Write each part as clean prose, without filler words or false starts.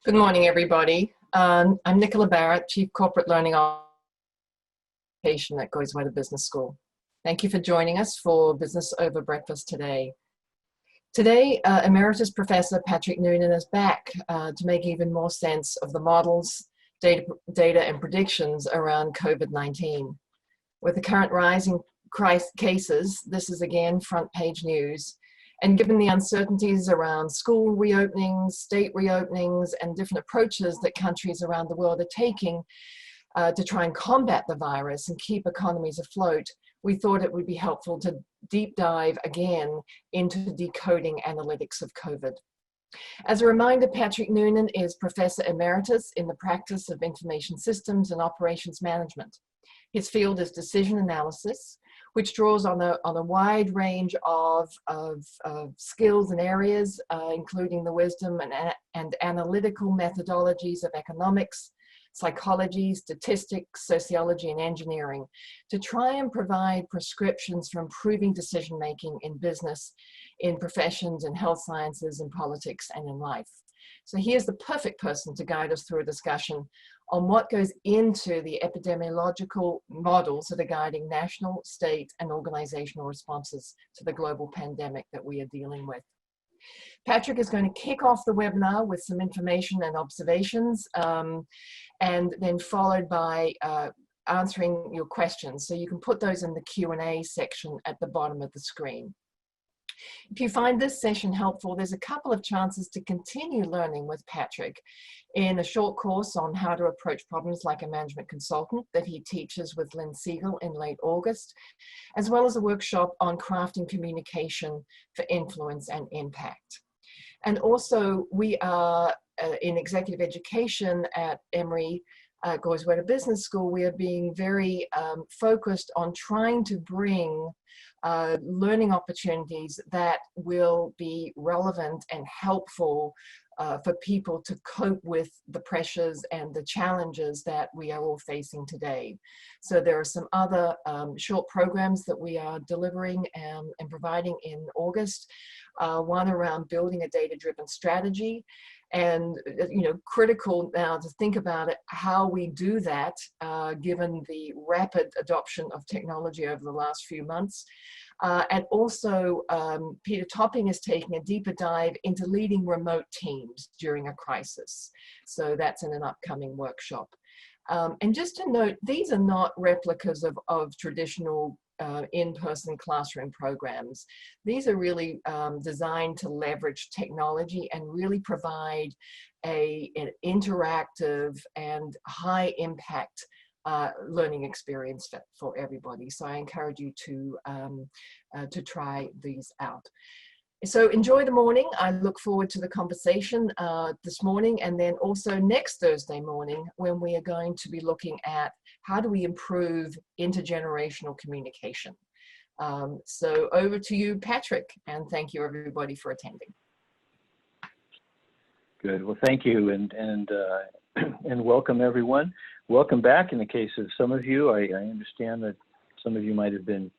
Good morning, everybody. I'm Nicola Barrett, Chief Corporate Learning Officer at Goizueta Business School. Thank you for joining us for Business Over Breakfast today. Today, Emeritus Professor Patrick Noonan is back to make even more sense of the models, data and predictions around COVID-19. With the current rising cases, this is again front page news. And given the uncertainties around school reopenings, state reopenings, and different approaches that countries around the world are taking to try and combat the virus and keep economies afloat, we thought it would be helpful to deep dive again into decoding analytics of COVID. As a reminder, Patrick Noonan is Professor Emeritus in the practice of Information Systems and Operations Management. His field is decision analysis, which draws on a wide range of skills and areas, including the wisdom and analytical methodologies of economics, psychology, statistics, sociology, and engineering, to try and provide prescriptions for improving decision-making in business, in professions, in health sciences, in politics, and in life. So he is the perfect person to guide us through a discussion on what goes into the epidemiological models that are guiding national, state, and organizational responses to the global pandemic that we are dealing with. Patrick is going to kick off the webinar with some information and observations, and then followed by answering your questions. So you can put those in the Q&A section at the bottom of the screen. If you find this session helpful, there's a couple of chances to continue learning with Patrick in a short course on how to approach problems like a management consultant that he teaches with Lynn Siegel in late August, as well as a workshop on crafting communication for influence and impact. And also, we are in executive education at Emory, Goizueta Business School. We are being very focused on trying to bring learning opportunities that will be relevant and helpful for people to cope with the pressures and the challenges that we are all facing today. So there are some other short programs that we are delivering and providing in August. One around building a data-driven strategy, and critical now to think about it, how we do that given the rapid adoption of technology over the last few months. And also, Peter Topping is taking a deeper dive into leading remote teams during a crisis. So that's in an upcoming workshop. And just to note, these are not replicas of traditional in-person classroom programs. These are really designed to leverage technology and really provide an interactive and high impact learning experience for everybody. So I encourage you to try these out. So enjoy the morning. I look forward to the conversation this morning, and then also next Thursday morning when we are going to be looking at how do we improve intergenerational communication. So over to you, Patrick, and thank you everybody for attending. Good. Well, thank you, and welcome everyone. Welcome back. In the case of some of you, I understand that some of you might have been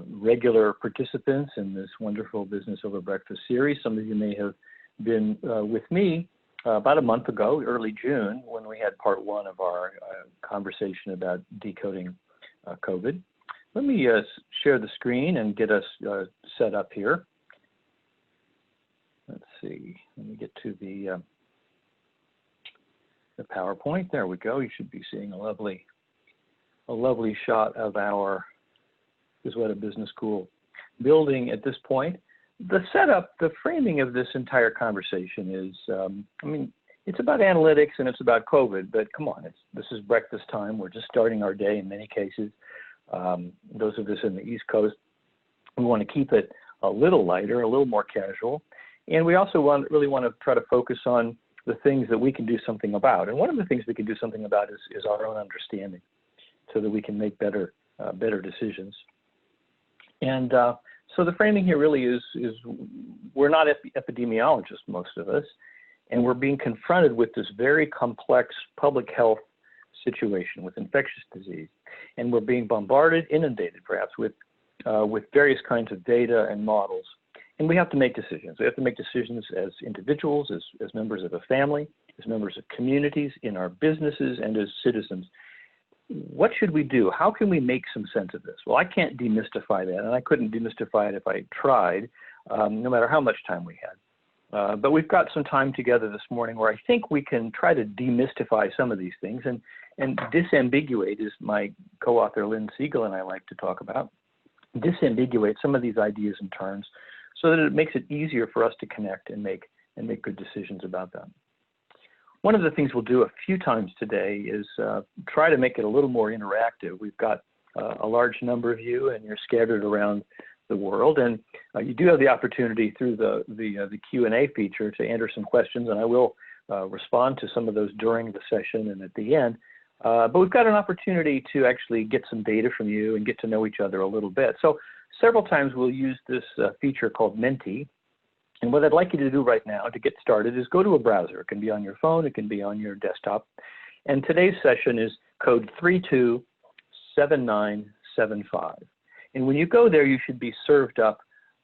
regular participants in this wonderful Business Over Breakfast series. Some of you may have been with me about a month ago, early June, when we had part one of our conversation about decoding COVID. Let me share the screen and get us set up here. Let's see, let me get to the PowerPoint. There we go. You should be seeing a lovely shot of our Goizueta Business School building at this point. The setup, the framing of this entire conversation is, I mean, it's about analytics and it's about COVID, but come on, this is breakfast time. We're just starting our day in many cases. Those of us in the East Coast, we want to keep it a little lighter, a little more casual. And we also really want to try to focus on the things that we can do something about. And one of the things we can do something about is our own understanding, so that we can make better decisions. And so the framing here really is we're not epidemiologists, most of us, and we're being confronted with this very complex public health situation with infectious disease. And we're being bombarded, inundated perhaps, with various kinds of data and models. And we have to make decisions. We have to make decisions as individuals, as members of a family, as members of communities, in our businesses, and as citizens. What should we do? How can we make some sense of this? Well, I can't demystify that, and I couldn't demystify it if I tried, no matter how much time we had. But we've got some time together this morning where I think we can try to demystify some of these things and disambiguate, as my co-author Lynn Siegel and I like to talk about, disambiguate some of these ideas and terms so that it makes it easier for us to connect and make good decisions about them. One of the things we'll do a few times today is try to make it a little more interactive. We've got a large number of you, and you're scattered around the world, and you do have the opportunity through the Q&A feature to enter some questions, and I will respond to some of those during the session and at the end. But we've got an opportunity to actually get some data from you and get to know each other a little bit. So several times we'll use this feature called Menti. And what I'd like you to do right now to get started is go to a browser. It can be on your phone, it can be on your desktop. And today's session is code 327975. And when you go there, you should be served up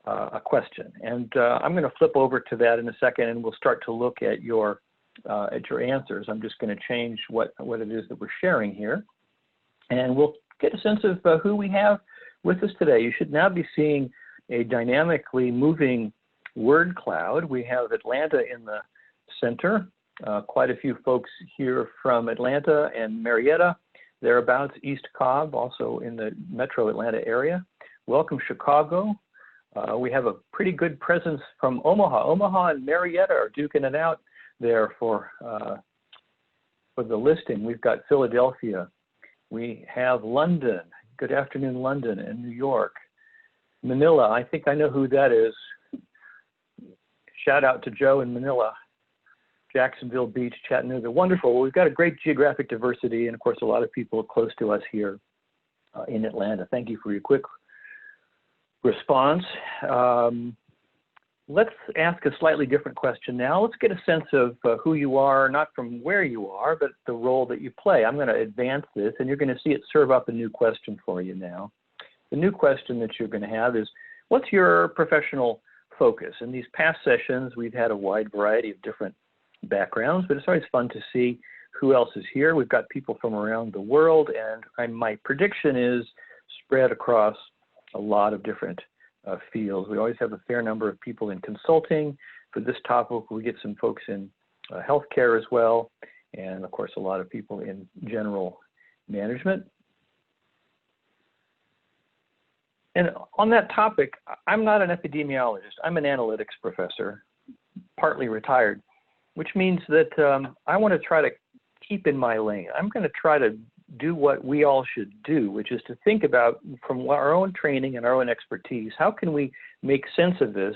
a question. And I'm going to flip over to that in a second, and we'll start to look at your answers. I'm just going to change what it is that we're sharing here. And we'll get a sense of who we have with us today. You should now be seeing a dynamically moving word cloud. We have Atlanta in the center. Quite a few folks here from Atlanta and Marietta, thereabouts, East Cobb, also in the metro Atlanta area. Welcome, Chicago. We have a pretty good presence from Omaha. Omaha and Marietta are duking it out there for the listing. We've got Philadelphia. We have London. Good afternoon, London, and New York. Manila, I think I know who that is. Shout out to Joe in Manila. Jacksonville Beach, Chattanooga. Wonderful. Well, we've got a great geographic diversity, and of course, a lot of people close to us here in Atlanta. Thank you for your quick response. Let's ask a slightly different question now. Let's get a sense of who you are, not from where you are, but the role that you play. I'm going to advance this, and you're going to see it serve up a new question for you now. The new question that you're going to have is, what's your professional focus? In these past sessions, we've had a wide variety of different backgrounds, but it's always fun to see who else is here. We've got people from around the world, and my prediction is spread across a lot of different fields. We always have a fair number of people in consulting. For this topic, we get some folks in healthcare as well, and of course, a lot of people in general management. And on that topic, I'm not an epidemiologist. I'm an analytics professor, partly retired, which means that I want to try to keep in my lane. I'm going to try to do what we all should do, which is to think about, from our own training and our own expertise, how can we make sense of this,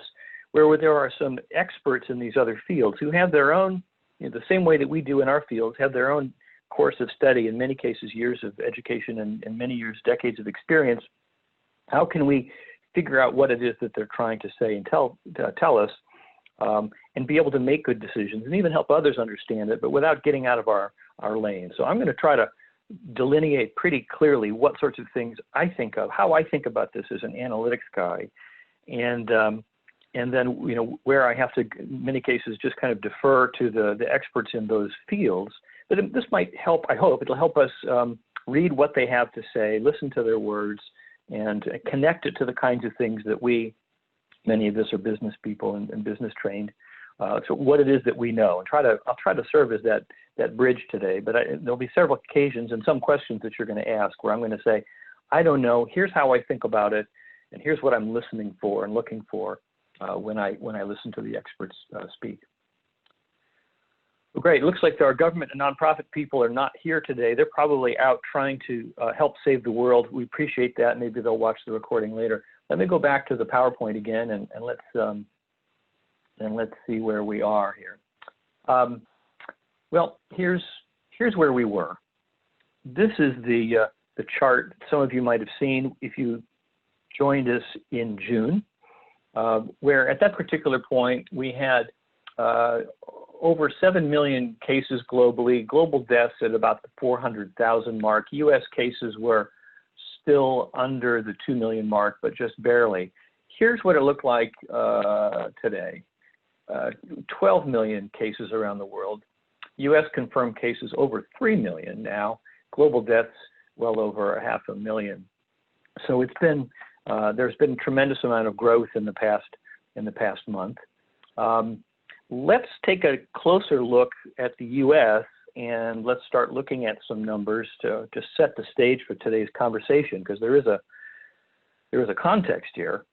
where there are some experts in these other fields who have their own, the same way that we do in our fields, have their own course of study, in many cases years of education and many years, decades of experience. How can we figure out what it is that they're trying to say and tell us, and be able to make good decisions and even help others understand it, but without getting out of our lane. So I'm going to try to delineate pretty clearly what sorts of things I think of, how I think about this as an analytics guy, and then where I have to, in many cases, just kind of defer to the experts in those fields. But this might help. I hope it'll help us read what they have to say, listen to their words, and connect it to the kinds of things that many of us are business people and business trained. So what it is that we know, and I'll try to serve as that bridge today. But there'll be several occasions and some questions that you're going to ask where I'm going to say, I don't know. Here's how I think about it, and here's what I'm listening for and looking for when I listen to the experts speak. Well, great. It looks like our government and nonprofit people are not here today. They're probably out trying to help save the world. We appreciate that. Maybe they'll watch the recording later. Let me go back to the PowerPoint again, and let's see where we are here. Well, here's where we were. This is the chart some of you might have seen if you joined us in June, where at that particular point we had over 7 million cases globally, global deaths at about the 400,000 mark. US cases were still under the 2 million mark, but just barely. here's what it looked like today. 12 million cases around the world. U.S. confirmed cases over 3 million now. Global deaths well over 500,000. So it's been there's been a tremendous amount of growth in the past month. Let's take a closer look at the U.S. and let's start looking at some numbers to set the stage for today's conversation, because there is a context here.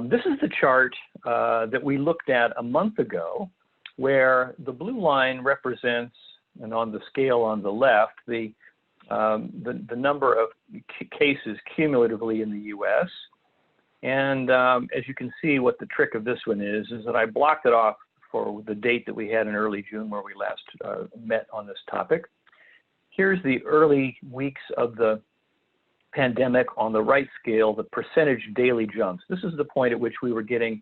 This is the chart that we looked at a month ago, where the blue line represents, and on the scale on the left, the number of cases cumulatively in the U.S. And as you can see, what the trick of this one is that I blocked it off for the date that we had in early June, where we last met on this topic. Here's the early weeks of the pandemic on the right scale, the percentage daily jumps. This is the point at which we were getting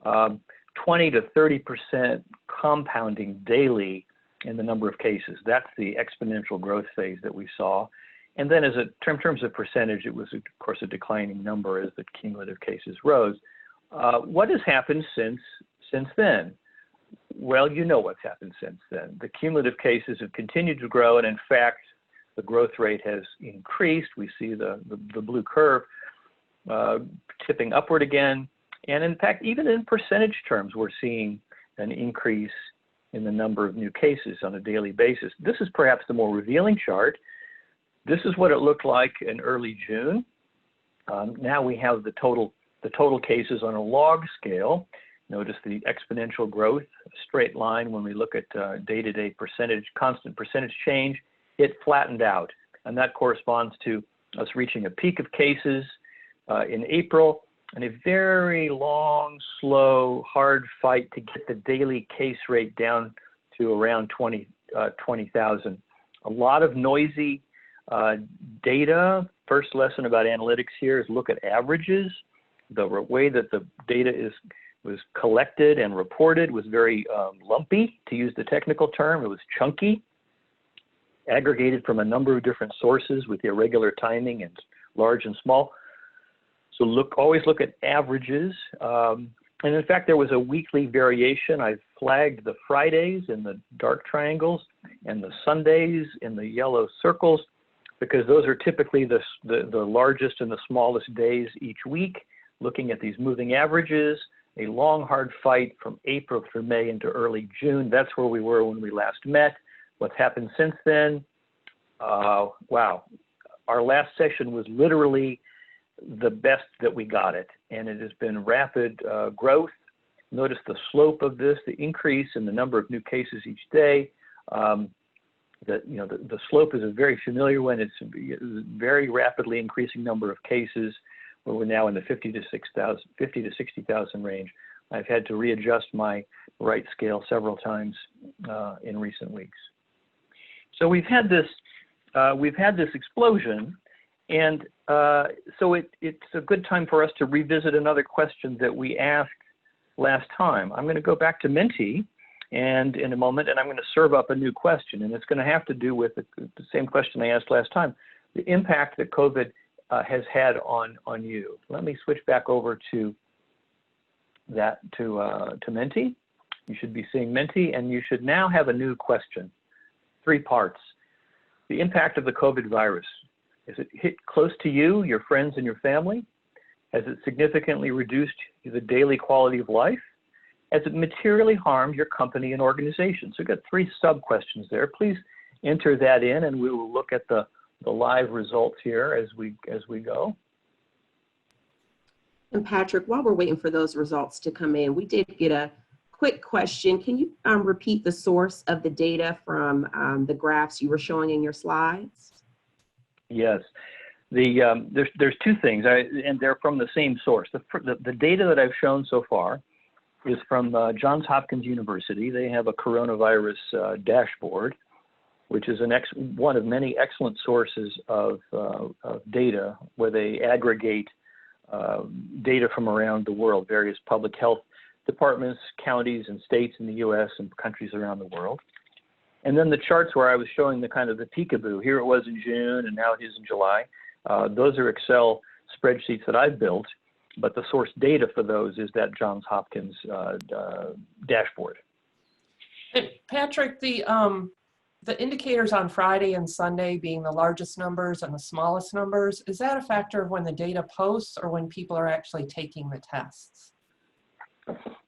20 to 30% compounding daily in the number of cases. That's the exponential growth phase that we saw. And then in terms of percentage, it was, of course, a declining number as the cumulative cases rose. What has happened since then? Well, you know what's happened since then. The cumulative cases have continued to grow, and in fact, the growth rate has increased. We see the blue curve tipping upward again. And in fact, even in percentage terms, we're seeing an increase in the number of new cases on a daily basis. This is perhaps the more revealing chart. This is what it looked like in early June. Now we have the total cases on a log scale. Notice the exponential growth, straight line. When we look at day-to-day constant percentage change, it flattened out. And that corresponds to us reaching a peak of cases in April, and a very long, slow, hard fight to get the daily case rate down to around 20,000. A lot of noisy data. First lesson about analytics here is look at averages. The way that the data was collected and reported was very lumpy, to use the technical term. It was chunky, aggregated from a number of different sources with irregular timing and large and small. So always look at averages. And in fact, there was a weekly variation. I flagged the Fridays in the dark triangles and the Sundays in the yellow circles, because those are typically the largest and the smallest days each week. Looking at these moving averages, a long, hard fight from April through May into early June. That's where we were when we last met. What's happened since then? Wow. Our last session was literally the best that we got it, and it has been rapid growth. Notice the slope of this, the increase in the number of new cases each day. The slope is a very familiar one. It's a very rapidly increasing number of cases, where we're now in the 50 to 60,000 range. I've had to readjust my right scale several times in recent weeks. So we've had this explosion, and so it's a good time for us to revisit another question that we asked last time. I'm going to go back to Menti and in a moment, and I'm going to serve up a new question, and it's going to have to do with the same question I asked last time, the impact that COVID has had on you. Let me switch back over to Menti. You should be seeing Menti, and you should now have a new question. 3 parts. The impact of the COVID virus. Has it hit close to you, your friends, and your family? Has it significantly reduced the daily quality of life? Has it materially harmed your company and organization? So we've got 3 sub-questions there. Please enter that in, and we will look at the live results here as we go. And Patrick, while we're waiting for those results to come in, we did get a quick question. Can you repeat the source of the data from the graphs you were showing in your slides? Yes, there's 2 things, and they're from the same source. The data that I've shown so far is from Johns Hopkins University. They have a coronavirus dashboard, which is one of many excellent sources of data, where they aggregate data from around the world, various public health departments, counties, and states in the U.S. and countries around the world. And then the charts where I was showing the kind of the peekaboo, here it was in June and now it is in July. Those are Excel spreadsheets that I've built. but the source data for those is that Johns Hopkins dashboard. And Patrick, the indicators on Friday and Sunday being the largest numbers and the smallest numbers, is that a factor of when the data posts or when people are actually taking the tests?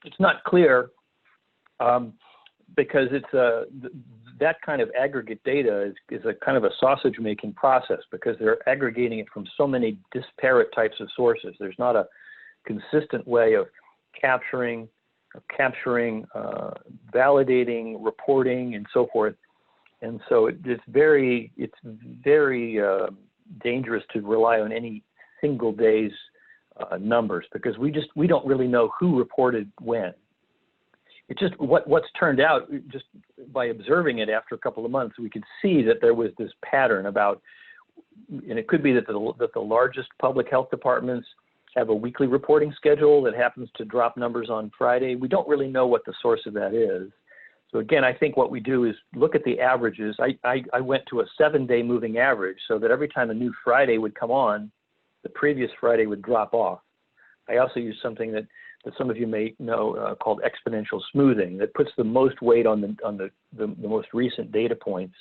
It's not clear because it's that kind of aggregate data is a kind of a sausage making process because they're aggregating it from so many disparate types of sources. There's not a consistent way of capturing, validating, reporting, and so forth. And so it's very dangerous to rely on any single day's numbers because we don't really know who reported when. It's just what's turned out, just by observing it after a couple of months, we could see that there was this pattern about, and it could be that the largest public health departments have a weekly reporting schedule that happens to drop numbers on Friday. We don't really know what the source of that is. So again, I think what we do is look at the averages. I went to a 7-day moving average so that every time a new Friday would come on, the previous Friday would drop off. I also use something that some of you may know called exponential smoothing that puts the most weight on the most recent data points.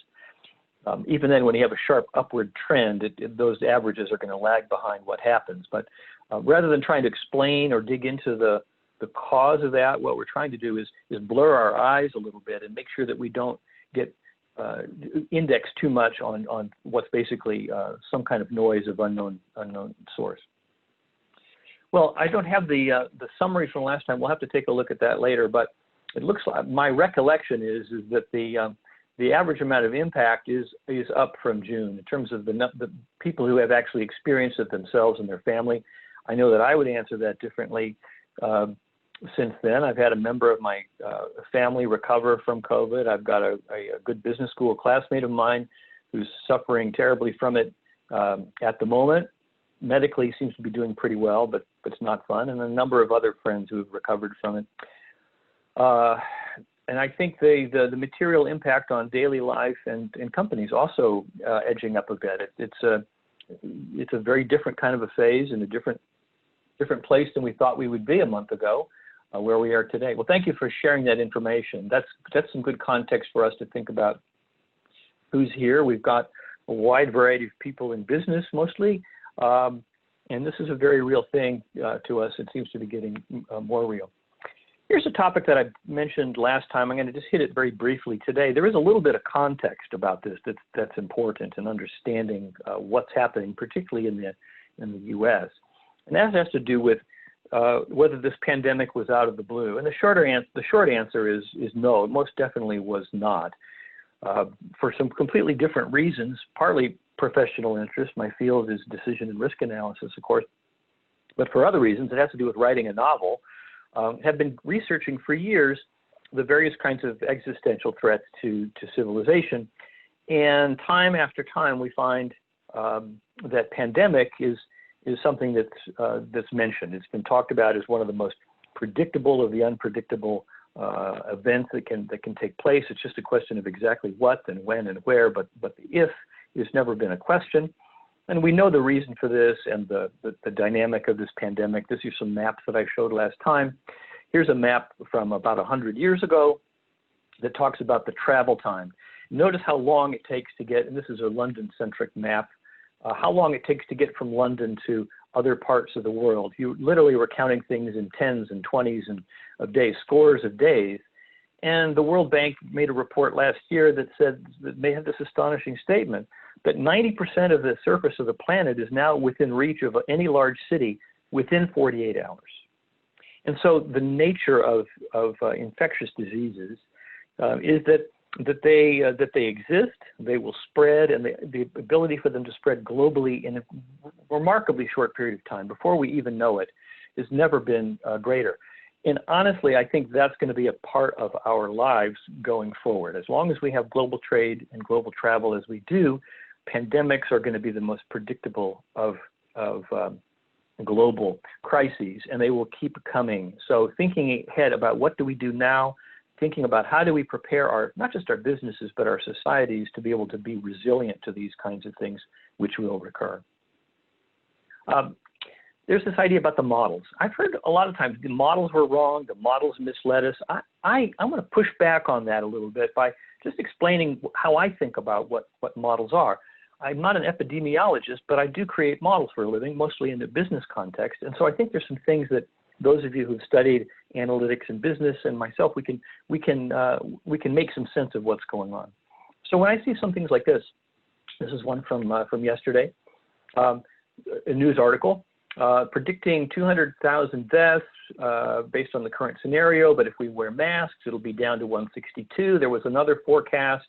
Even then, when you have a sharp upward trend, those averages are going to lag behind what happens. But rather than trying to explain or dig into the cause of that, what we're trying to do is blur our eyes a little bit and make sure that we don't get indexed too much on what's basically some kind of noise of unknown source. Well, I don't have the summary from last time. We'll have to take a look at that later. But it looks like my recollection is that the average amount of impact is up from June in terms of the people who have actually experienced it themselves and their family. I know that I would answer that differently. Since then, I've had a member of my family recover from COVID. I've got a good business school classmate of mine who's suffering terribly from it at the moment. Medically seems to be doing pretty well, but it's not fun. And a number of other friends who have recovered from it. And I think the material impact on daily life and companies also edging up a bit. It's a very different kind of a phase and a different place than we thought we would be a month ago, where we are today. Well, thank you for sharing that information. That's some good context for us to think about who's here. We've got a wide variety of people in business mostly, and this is a very real thing to us. It seems to be getting more real. Here's a topic that I mentioned last time. I'm going to just hit it very briefly today. There is a little bit of context about this that's important in understanding what's happening, particularly in the U.S. And that has to do with whether this pandemic was out of the blue. And the short answer is no, it most definitely was not. For some completely different reasons, partly professional interest. My field is decision and risk analysis, of course. But for other reasons, it has to do with writing a novel. Have been researching for years the various kinds of existential threats to civilization. And time after time, we find that pandemic is something that's mentioned. It's been talked about as one of the most predictable of the unpredictable events that can take place. It's just a question of exactly what and when and where, but the if has never been a question. And we know the reason for this and the dynamic of this pandemic. These are some maps that I showed last time. Here's a map from about 100 years ago that talks about the travel time. Notice how long it takes to get, and this is a London-centric map, how long it takes to get from London to other parts of the world. You literally were counting things in 10s and 20s of days, scores of days. And the World Bank made a report last year that said that they had this astonishing statement that 90% of the surface of the planet is now within reach of any large city within 48 hours. And so the nature of infectious diseases is that they exist, they will spread, and the ability for them to spread globally in a remarkably short period of time, before we even know it, has never been greater. And honestly, I think that's going to be a part of our lives going forward. As long as we have global trade and global travel as we do, pandemics are going to be the most predictable of global crises, and they will keep coming. So thinking ahead about what do we do now, thinking about how do we prepare not just our businesses, but our societies to be able to be resilient to these kinds of things which will recur. there's this idea about the models. I've heard a lot of times the models were wrong, the models misled us. I want to push back on that a little bit by just explaining how I think about what models are. I'm not an epidemiologist, but I do create models for a living, mostly in the business context. And so I think there's some things that those of you who've studied analytics and business and myself, we can make some sense of what's going on. So when I see some things like this is one from yesterday, a news article predicting 200,000 deaths based on the current scenario, but if we wear masks, it'll be down to 162. There was another forecast.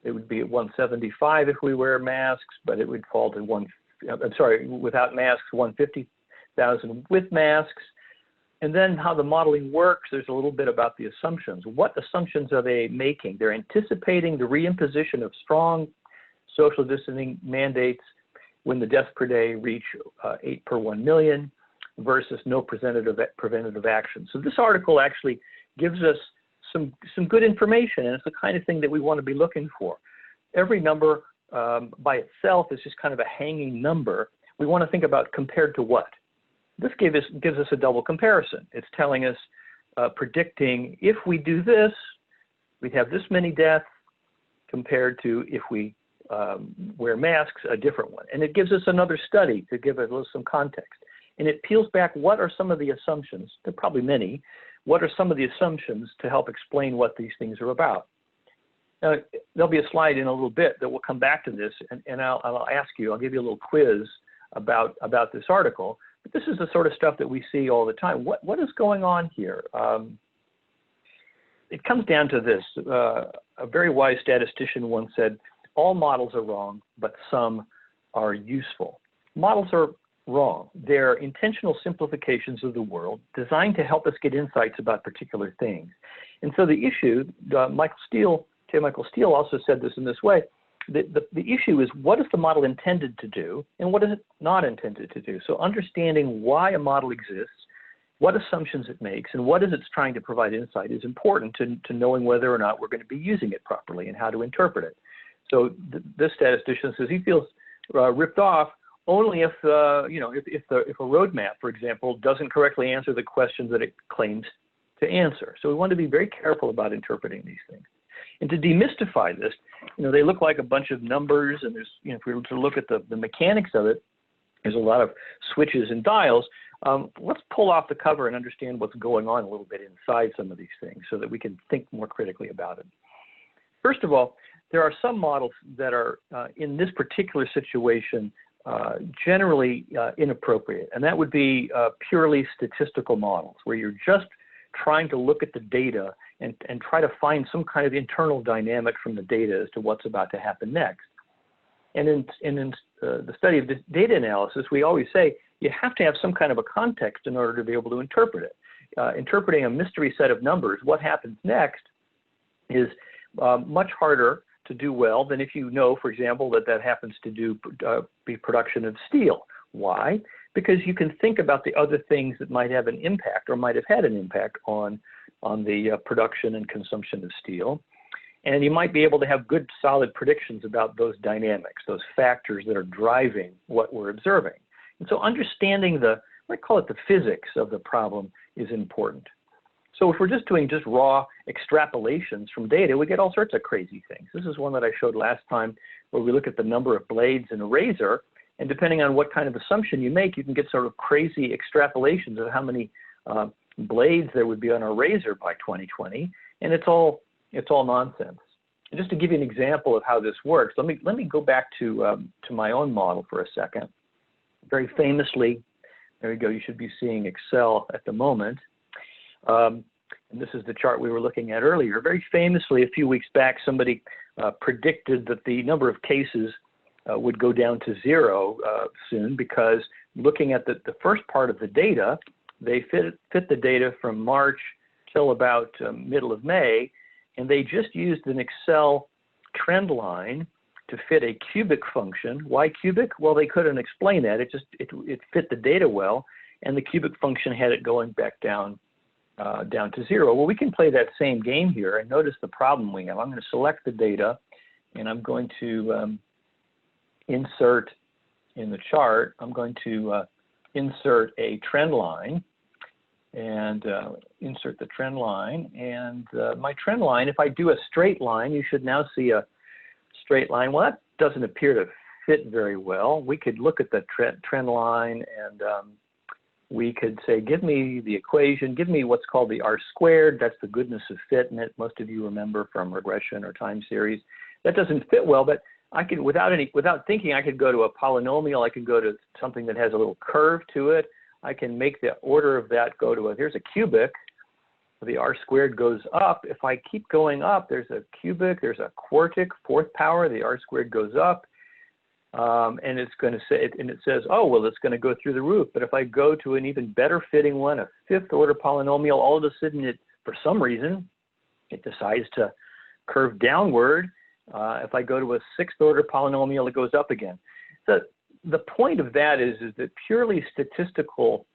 It would be at 175 if we wear masks, but it would fall to without masks, 150,000 with masks. And then how the modeling works, there's a little bit about the assumptions. What assumptions are they making? They're anticipating the reimposition of strong social distancing mandates when the deaths per day reach 8 per 1 million versus no preventative action. So this article actually gives us some good information, and it's the kind of thing that we want to be looking for. Every number by itself is just kind of a hanging number. We want to think about compared to what. This gives us a double comparison. It's telling us, predicting if we do this, we'd have this many deaths compared to if we wear masks, a different one. And it gives us another study to give it some context. And it peels back what are some of the assumptions, there are probably many, what are some of the assumptions to help explain what these things are about. Now, there'll be a slide in a little bit that will come back to this, and I'll ask you, I'll give you a little quiz about this article. But this is the sort of stuff that we see all the time. What is going on here? It comes down to this. A very wise statistician once said, all models are wrong, but some are useful. Models are wrong. They're intentional simplifications of the world designed to help us get insights about particular things. And so the issue, Michael Steele also said this in this way, the issue is what is the model intended to do and what is it not intended to do? So understanding why a model exists, what assumptions it makes, and what is it's trying to provide insight is important to knowing whether or not we're going to be using it properly and how to interpret it. So this statistician says he feels ripped off only if a roadmap, for example, doesn't correctly answer the questions that it claims to answer. So we want to be very careful about interpreting these things. And to demystify this, they look like a bunch of numbers, and there's, if we were to look at the mechanics of it, there's a lot of switches and dials. Let's pull off the cover and understand what's going on a little bit inside some of these things so that we can think more critically about it. First of all, there are some models that are, in this particular situation, generally inappropriate, and that would be purely statistical models, where you're just trying to look at the data and try to find some kind of internal dynamic from the data as to what's about to happen next. And in the study of data analysis, we always say you have to have some kind of a context in order to be able to interpret it. Interpreting a mystery set of numbers, what happens next, is much harder to do well than if you know, for example, that happens to be production of steel. Why? Because you can think about the other things that might have an impact or might have had an impact on the production and consumption of steel. And you might be able to have good, solid predictions about those dynamics, those factors that are driving what we're observing. And so understanding I call it the physics of the problem is important. So if we're just doing raw extrapolations from data, we get all sorts of crazy things. This is one that I showed last time where we look at the number of blades in a razor, and depending on what kind of assumption you make, you can get sort of crazy extrapolations of how many blades there would be on a razor by 2020, and it's all nonsense. And just to give you an example of how this works, let me go back to my own model for a second. Very famously, there we go, you should be seeing Excel at the moment. And this is the chart we were looking at earlier. Very famously, a few weeks back, somebody predicted that the number of cases would go down to 0 soon, because looking at the first part of the data, they fit the data from March till about middle of May, and they just used an Excel trend line to fit a cubic function. Why cubic? Well, they couldn't explain that. It fit the data well, and the cubic function had it going back down to 0. Well, we can play that same game here, and notice the problem we have. I'm going to select the data, and I'm going to insert in the chart. I'm going to insert a trend line and insert the trend line. And my trend line, if I do a straight line, you should now see a straight line. Well, that doesn't appear to fit very well. We could look at the trend line and we could say, give me the equation, give me what's called the R squared. That's the goodness of fit, and most of you remember from regression or time series. That doesn't fit well, but I could, without thinking, I could go to a polynomial. I could go to something that has a little curve to it. I can make the order of that go to here's a cubic. The R squared goes up. If I keep going up, there's a cubic, there's a quartic, fourth power, the R squared goes up. And it's going to say, and it says, oh, well, it's going to go through the roof. But if I go to an even better fitting one, a fifth order polynomial, all of a sudden, for some reason, it decides to curve downward. If I go to a sixth order polynomial, it goes up again. So the point of that is that purely statistical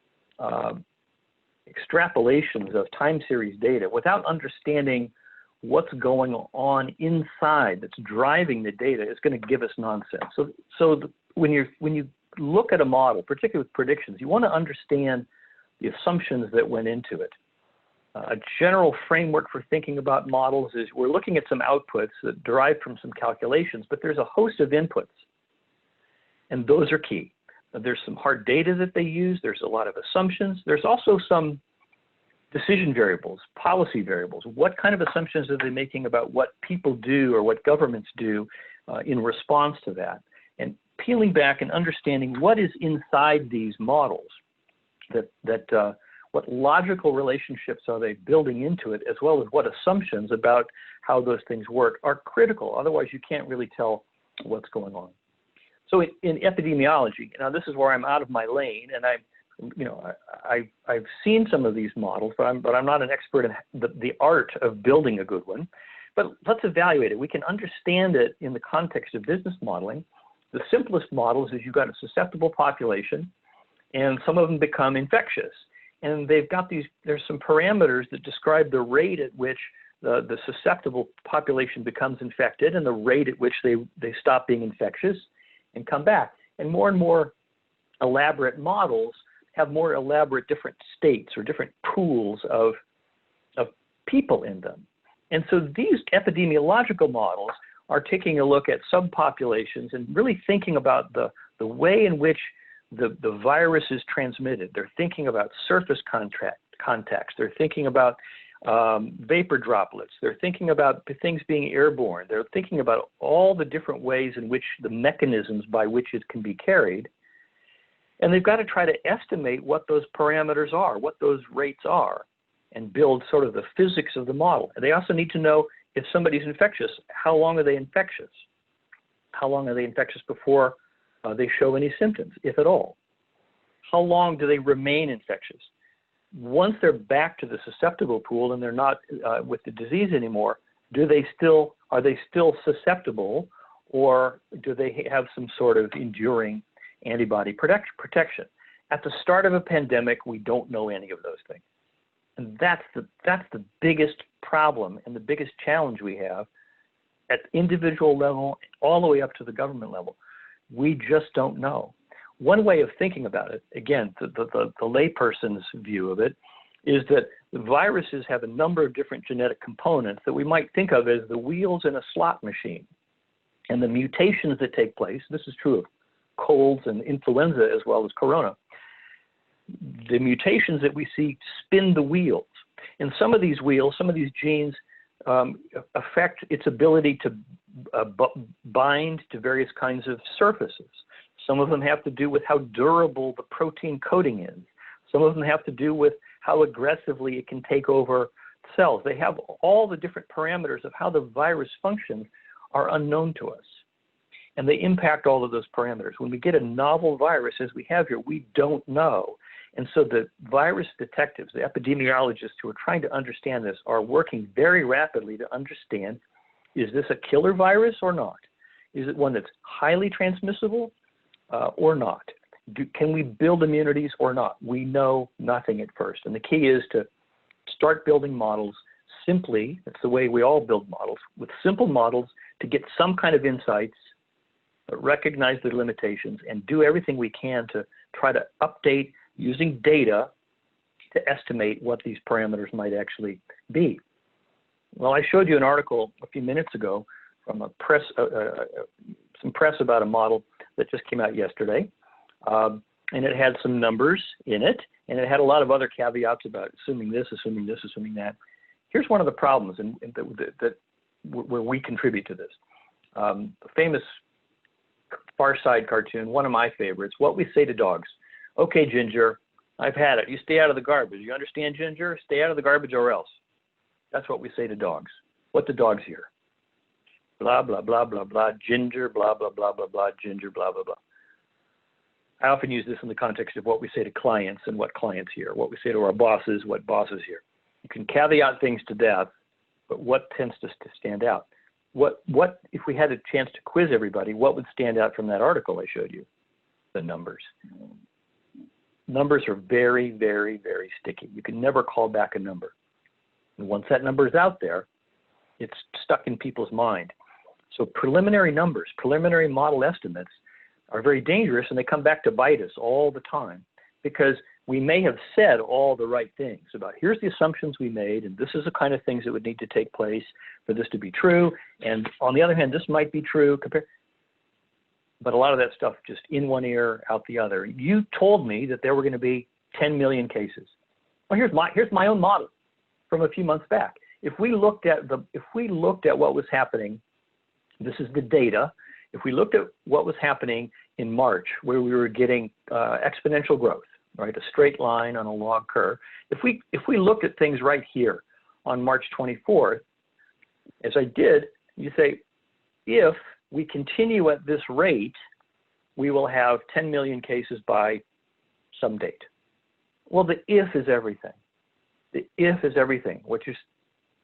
extrapolations of time series data without understanding what's going on inside that's driving the data is going to give us nonsense. So when you look at a model, particularly with predictions, you want to understand the assumptions that went into it. A general framework for thinking about models is we're looking at some outputs that derive from some calculations, but there's a host of inputs, and those are key. There's some hard data that they use. There's a lot of assumptions. There's also some decision variables, policy variables. What kind of assumptions are they making about what people do or what governments do in response to that? And peeling back and understanding what is inside these models, what logical relationships are they building into it, as well as what assumptions about how those things work are critical. Otherwise, you can't really tell what's going on. So in epidemiology, now this is where I'm out of my lane, and I've seen some of these models, but I'm not an expert in the art of building a good one. But let's evaluate it. We can understand it in the context of business modeling. The simplest models is you've got a susceptible population, and some of them become infectious. And they've got there's some parameters that describe the rate at which the susceptible population becomes infected and the rate at which they stop being infectious and come back. And more elaborate models have more elaborate different states or different pools of people in them. And so these epidemiological models are taking a look at subpopulations and really thinking about the way in which the virus is transmitted. They're thinking about surface contacts. They're thinking about vapor droplets. They're thinking about things being airborne. They're thinking about all the different ways in which the mechanisms by which it can be carried. And they've got to try to estimate what those parameters are, what those rates are, and build sort of the physics of the model. And they also need to know if somebody's infectious, how long are they infectious? How long are they infectious before they show any symptoms, if at all? How long do they remain infectious? Once they're back to the susceptible pool and they're not with the disease anymore, are they still susceptible, or do they have some sort of enduring antibody protection? At the start of a pandemic, we don't know any of those things. And that's the biggest problem and the biggest challenge we have at individual level all the way up to the government level. We just don't know. One way of thinking about it, again, the layperson's view of it, is that the viruses have a number of different genetic components that we might think of as the wheels in a slot machine. And the mutations that take place, this is true of colds and influenza as well as corona, the mutations that we see spin the wheels. And some of these wheels, some of these genes affect its ability to bind to various kinds of surfaces. Some of them have to do with how durable the protein coating is. Some of them have to do with how aggressively it can take over cells. They have all the different parameters of how the virus functions are unknown to us. And they impact all of those parameters. When we get a novel virus, as we have here, we don't know. And so the virus detectives, the epidemiologists who are trying to understand this, are working very rapidly to understand, is this a killer virus or not? Is it one that's highly transmissible or not? Can we build immunities or not? We know nothing at first. And the key is to start building models simply. That's the way we all build models, with simple models to get some kind of insights, recognize their limitations, and do everything we can to try to update using data to estimate what these parameters might actually be. Well, I showed you an article a few minutes ago from some press about a model that just came out yesterday. And it had some numbers in it, and it had a lot of other caveats about assuming this, assuming this, assuming that. Here's one of the problems where we contribute to this. The famous Far Side cartoon, one of my favorites, What We Say to Dogs. Okay, Ginger, I've had it. You stay out of the garbage. You understand, Ginger? Stay out of the garbage or else. That's what we say to dogs. What do dogs hear? Blah, blah, blah, blah, blah, Ginger, blah, blah, blah, blah, blah, Ginger, blah, blah, blah. I often use this in the context of what we say to clients and what clients hear, what we say to our bosses, what bosses hear. You can caveat things to death, but what tends to stand out? What if we had a chance to quiz everybody, what would stand out from that article I showed you? The numbers. Numbers are very, very, very sticky. You can never call back a number. And once that number is out there, it's stuck in people's mind. So preliminary numbers, preliminary model estimates are very dangerous, and they come back to bite us all the time because we may have said all the right things about here's the assumptions we made, and this is the kind of things that would need to take place for this to be true. And on the other hand, this might be true. But a lot of that stuff just in one ear, out the other. You told me that there were going to be 10 million cases. Well, here's my own model from a few months back. If we looked at what was happening, this is the data. If we looked at what was happening in March, where we were getting exponential growth, right, a straight line on a log curve. If we looked at things right here on March 24th, as I did, you say, if we continue at this rate, we will have 10 million cases by some date. Well, the if is everything. The if is everything. What you're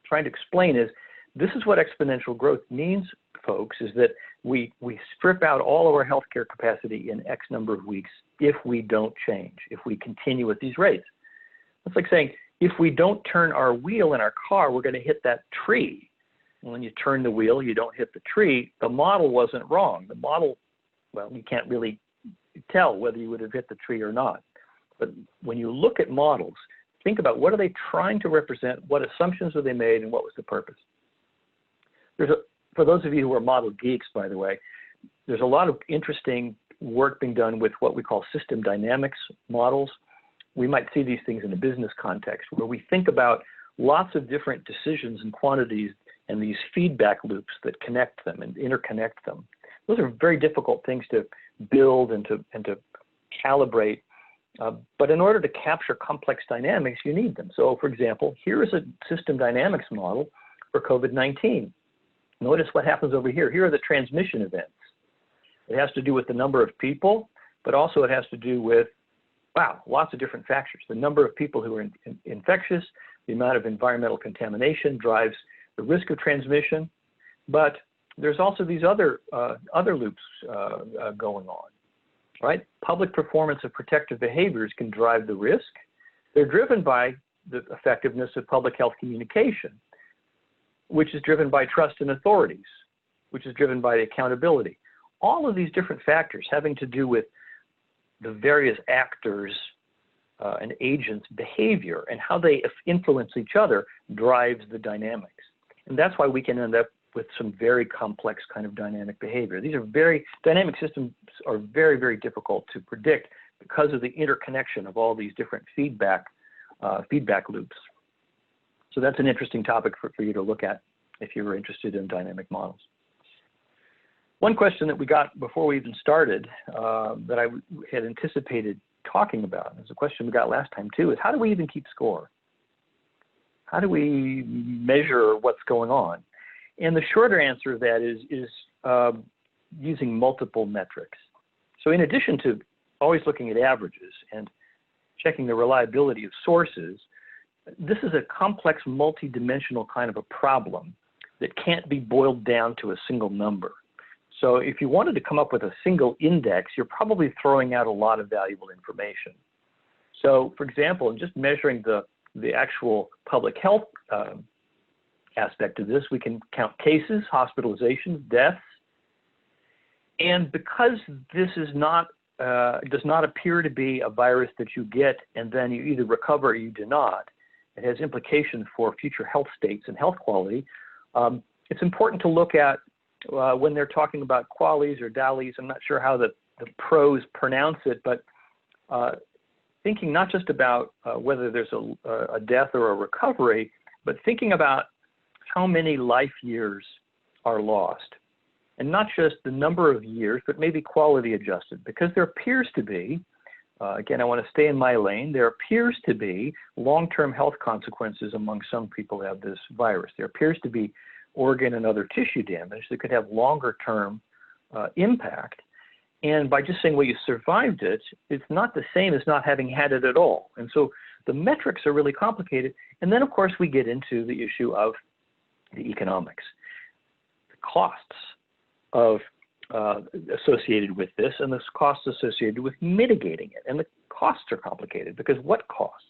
trying to explain is this is what exponential growth means, folks, is that we strip out all of our healthcare capacity in X number of weeks if we don't change, if we continue at these rates. It's like saying, if we don't turn our wheel in our car, we're going to hit that tree. And when you turn the wheel, you don't hit the tree. The model wasn't wrong. The model, well, you can't really tell whether you would have hit the tree or not. But when you look at models, think about what are they trying to represent, what assumptions were they made, and what was the purpose. For those of you who are model geeks, by the way, there's a lot of interesting work being done with what we call system dynamics models. We might see these things in a business context where we think about lots of different decisions and quantities and these feedback loops that connect them and interconnect them. Those are very difficult things to build and to calibrate. But in order to capture complex dynamics, you need them. So for example, here is a system dynamics model for COVID-19. Notice what happens over here. Here are the transmission events. It has to do with the number of people, but also it has to do with, wow, lots of different factors. The number of people who are infectious, the amount of environmental contamination drives the risk of transmission, but there's also these other loops going on, right? Public performance of protective behaviors can drive the risk. They're driven by the effectiveness of public health communication, which is driven by trust in authorities, which is driven by accountability. All of these different factors having to do with the various actors and agents' behavior and how they influence each other drives the dynamics. And that's why we can end up with some very complex kind of dynamic behavior. These are dynamic systems are very, very difficult to predict because of the interconnection of all these different feedback loops. So that's an interesting topic for you to look at if you were interested in dynamic models. One question that we got before we even started that I had anticipated talking about, and it's a question we got last time too, is how do we even keep score? How do we measure what's going on? And the shorter answer of that is using multiple metrics. So in addition to always looking at averages and checking the reliability of sources, this is a complex, multi-dimensional kind of a problem that can't be boiled down to a single number. So if you wanted to come up with a single index, you're probably throwing out a lot of valuable information. So for example, in just measuring the actual public health aspect of this, we can count cases, hospitalizations, deaths. And because this is not does not appear to be a virus that you get and then you either recover or you do not. It has implications for future health states and health quality. It's important to look at when they're talking about qualies or DALIs. I'm not sure how the pros pronounce it, but thinking not just about whether there's a death or a recovery, but thinking about how many life years are lost. And not just the number of years, but maybe quality adjusted, because there appears to be, again, I want to stay in my lane, there appears to be long-term health consequences among some people who have this virus. There appears to be organ and other tissue damage that could have longer-term impact. And by just saying, well, you survived it, it's not the same as not having had it at all. And so the metrics are really complicated. And then, of course, we get into the issue of the economics, the costs of associated with this, and the costs associated with mitigating it. And the costs are complicated because what costs?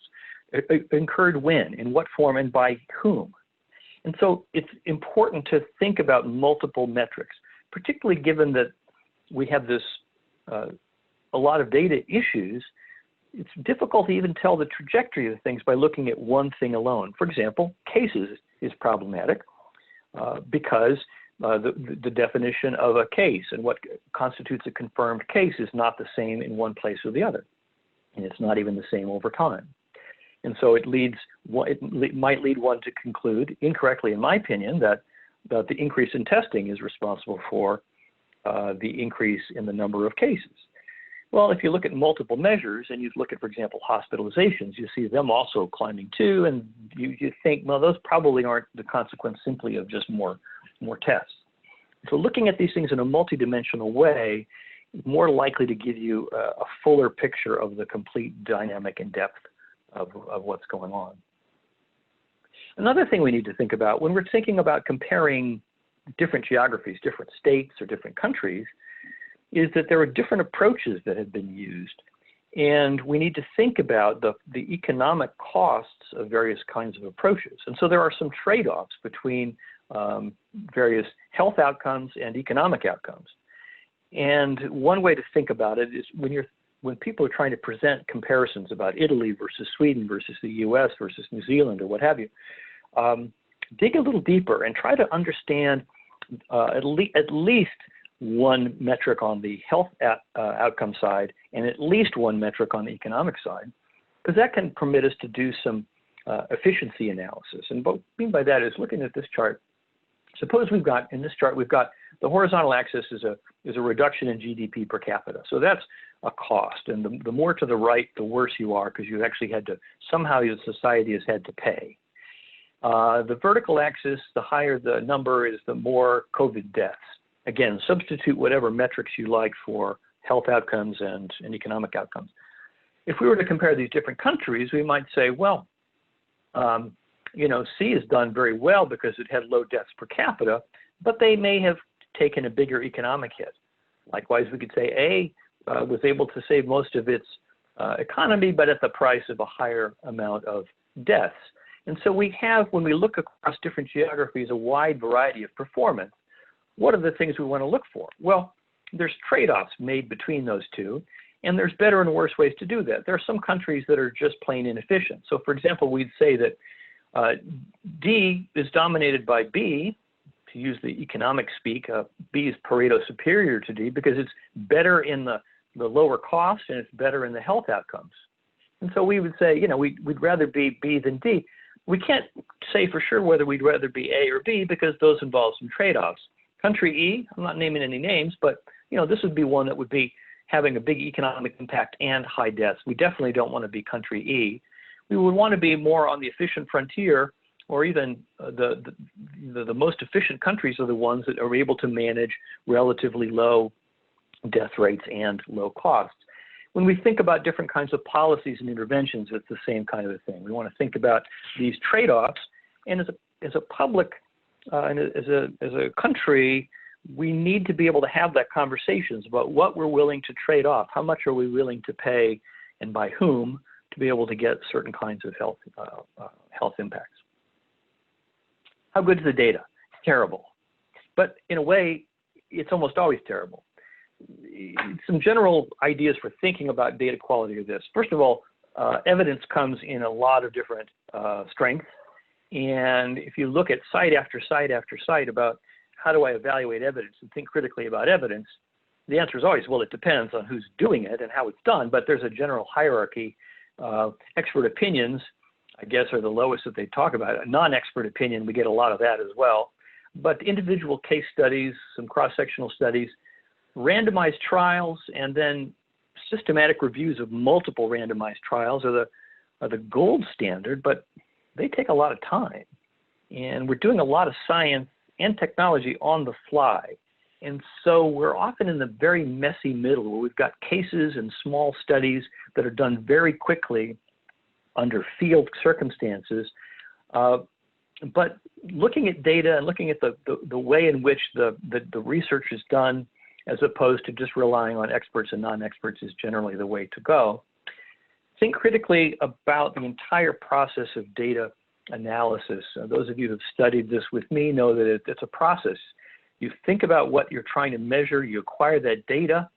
Incurred when, in what form, and by whom? And so it's important to think about multiple metrics, particularly given that we have this, a lot of data issues. It's difficult to even tell the trajectory of things by looking at one thing alone. For example, cases is problematic because the definition of a case and what constitutes a confirmed case is not the same in one place or the other. And it's not even the same over time. And so it might lead one to conclude, incorrectly in my opinion, that the increase in testing is responsible for the increase in the number of cases. Well, if you look at multiple measures and you look at, for example, hospitalizations, you see them also climbing too, and you think, well, those probably aren't the consequence simply of just more tests. So looking at these things in a multidimensional way is more likely to give you a fuller picture of the complete dynamic and depth of what's going on. Another thing we need to think about when we're thinking about comparing different geographies, different states or different countries, is that there are different approaches that have been used. And we need to think about the economic costs of various kinds of approaches. And so there are some trade-offs between various health outcomes and economic outcomes. And one way to think about it is when people are trying to present comparisons about Italy versus Sweden versus the US versus New Zealand or what have you, dig a little deeper and try to understand at least one metric on the health outcome side and at least one metric on the economic side, because that can permit us to do some efficiency analysis. And what I mean by that is looking at this chart, suppose we've got, in this chart, we've got the horizontal axis is a reduction in GDP per capita. So that's a cost. And the more to the right, the worse you are, because you actually had to, somehow your society has had to pay. The vertical axis, the higher the number is, the more COVID deaths. Again, substitute whatever metrics you like for health outcomes and economic outcomes. If we were to compare these different countries, we might say, well, you know, C has done very well because it had low deaths per capita, but they may have taken a bigger economic hit. Likewise, we could say A was able to save most of its economy, but at the price of a higher amount of deaths. And so we have, when we look across different geographies, a wide variety of performance. What are the things we want to look for? Well, there's trade-offs made between those two, and there's better and worse ways to do that. There are some countries that are just plain inefficient. So for example, we'd say that D is dominated by B, to use the economic speak, B is Pareto superior to D because it's better in the lower cost and it's better in the health outcomes. And so we would say, you know, we'd rather be B than D. We can't say for sure whether we'd rather be A or B because those involve some trade-offs. Country E, I'm not naming any names, but you know, this would be one that would be having a big economic impact and high deaths. We definitely don't want to be country E. We would want to be more on the efficient frontier, or even the most efficient countries are the ones that are able to manage relatively low death rates and low costs. When we think about different kinds of policies and interventions, it's the same kind of a thing. We want to think about these trade-offs, and as a public and as a country, we need to be able to have that conversations about what we're willing to trade off. How much are we willing to pay, and by whom, to be able to get certain kinds of health impacts. How good is the data? It's terrible. But in a way, it's almost always terrible. some general ideas for thinking about data quality of this. First of all, evidence comes in a lot of different strengths. And if you look at site after site after site about how do I evaluate evidence and think critically about evidence, the answer is always, well, it depends on who's doing it and how it's done, but there's a general hierarchy. Expert opinions, I guess, are the lowest that they talk about. A non-expert opinion, we get a lot of that as well. But individual case studies, some cross-sectional studies, randomized trials, and then systematic reviews of multiple randomized trials are the gold standard, but they take a lot of time. And we're doing a lot of science and technology on the fly. And so we're often in the very messy middle where we've got cases and small studies that are done very quickly under field circumstances. But looking at data and looking at the way in which the research is done, as opposed to just relying on experts and non-experts, is generally the way to go. Think critically about the entire process of data analysis. Those of you who have studied this with me know that it's a process. You think about what you're trying to measure, you acquire that data,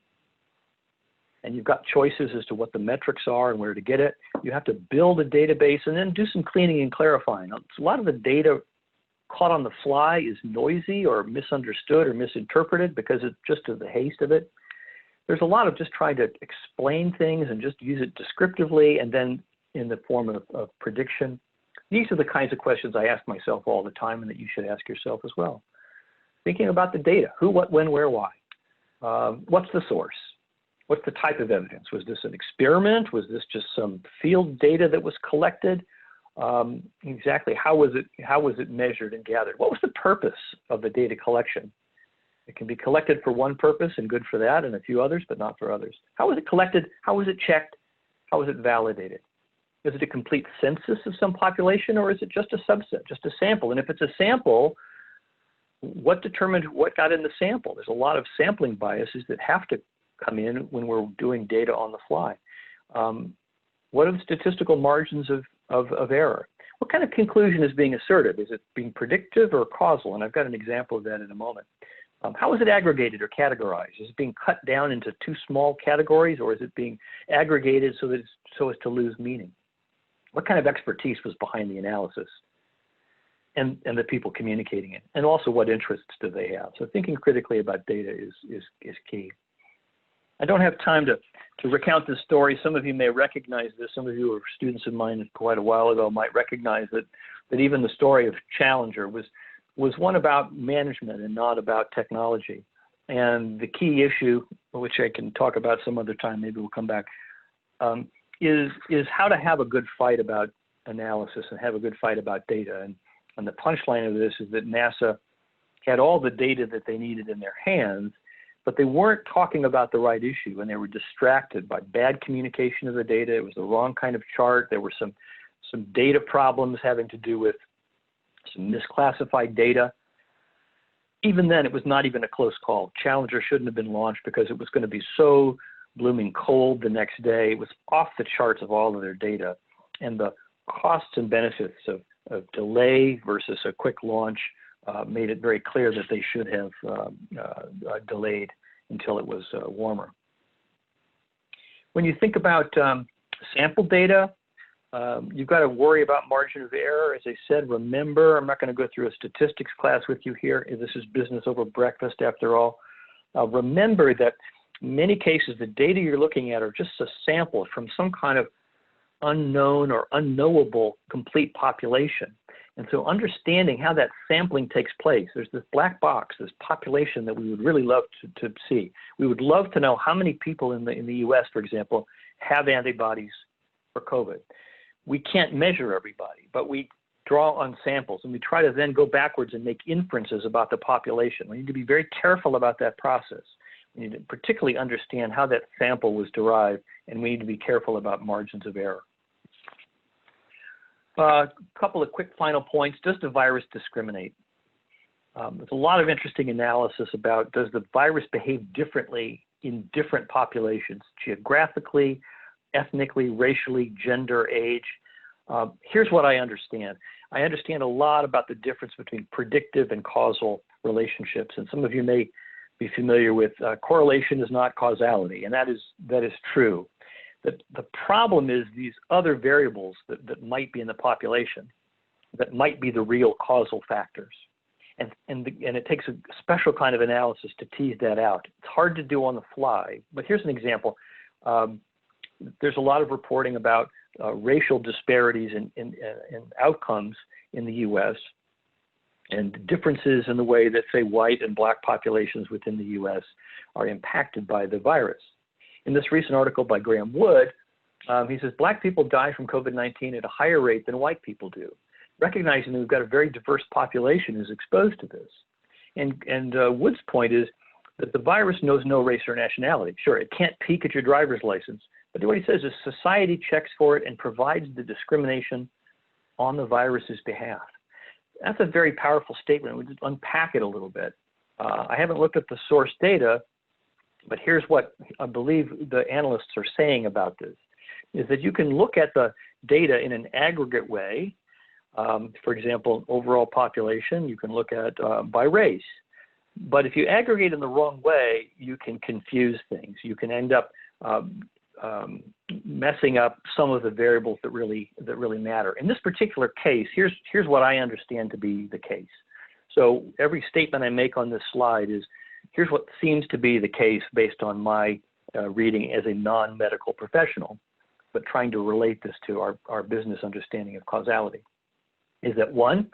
and you've got choices as to what the metrics are and where to get it. You have to build a database and then do some cleaning and clarifying. A lot of the data caught on the fly is noisy or misunderstood or misinterpreted because it's just of the haste of it. There's a lot of just trying to explain things and just use it descriptively and then in the form of prediction. These are the kinds of questions I ask myself all the time and that you should ask yourself as well. Thinking about the data, who, what, when, where, why. What's the source? What's the type of evidence? Was this an experiment? Was this just some field data that was collected? Exactly how was it measured and gathered? What was the purpose of the data collection? It can be collected for one purpose and good for that and a few others, but not for others. How was it collected? How was it checked? How was it validated? Is it a complete census of some population, or is it just a subset, just a sample? And if it's a sample, what determined what got in the sample? There's a lot of sampling biases that have to come in when we're doing data on the fly. What are the statistical margins of error? What kind of conclusion is being asserted? Is it being predictive or causal? And I've got an example of that in a moment. How is it aggregated or categorized? Is it being cut down into too small categories, or is it being aggregated so as to lose meaning? What kind of expertise was behind the analysis and the people communicating it? And also, what interests do they have? So thinking critically about data is key. I don't have time to recount this story. Some of you may recognize this. Some of you who were students of mine quite a while ago might recognize that even the story of Challenger was one about management and not about technology. And the key issue, which I can talk about some other time, maybe we'll come back, is how to have a good fight about analysis and have a good fight about data. And the punchline of this is that NASA had all the data that they needed in their hands, but they weren't talking about the right issue, and they were distracted by bad communication of the data. It was the wrong kind of chart. There were some data problems having to do with some misclassified data. Even then, it was not even a close call. Challenger shouldn't have been launched because it was going to be so blooming cold the next day. It was off the charts of all of their data. And the costs and benefits of delay versus a quick launch made it very clear that they should have delayed until it was warmer. When you think about sample data, you've got to worry about margin of error. As I said, remember, I'm not going to go through a statistics class with you here. This is business over breakfast after all. Remember that in many cases, the data you're looking at are just a sample from some kind of unknown or unknowable complete population. And so understanding how that sampling takes place, there's this black box, this population that we would really love to see. We would love to know how many people in the US, for example, have antibodies for COVID. We can't measure everybody, but we draw on samples and we try to then go backwards and make inferences about the population. We need to be very careful about that process. We need to particularly understand how that sample was derived, and we need to be careful about margins of error. A couple of quick final points. Does the virus discriminate? There's a lot of interesting analysis about, does the virus behave differently in different populations, geographically, ethnically, racially, gender, age? Here's what I understand. I understand a lot about the difference between predictive and causal relationships, and some of you may be familiar with correlation is not causality, and that is true. The problem is these other variables that might be in the population, that might be the real causal factors. And it takes a special kind of analysis to tease that out. It's hard to do on the fly, but here's an example. There's a lot of reporting about racial disparities in outcomes in the US, and differences in the way that, say, white and black populations within the US are impacted by the virus. In this recent article by Graham Wood, he says, black people die from COVID-19 at a higher rate than white people do, recognizing that we've got a very diverse population who's exposed to this. And Wood's point is that the virus knows no race or nationality. Sure, it can't peek at your driver's license, but what he says is society checks for it and provides the discrimination on the virus's behalf. That's a very powerful statement. We'll just unpack it a little bit. I haven't looked at the source data, but here's what I believe the analysts are saying about this, is that you can look at the data in an aggregate way. For example, overall population, you can look at by race. But if you aggregate in the wrong way, you can confuse things. You can end up messing up some of the variables that really matter. In this particular case, here's what I understand to be the case. So every statement I make on this slide is, here's what seems to be the case based on my reading as a non-medical professional, but trying to relate this to our business understanding of causality. Is that one,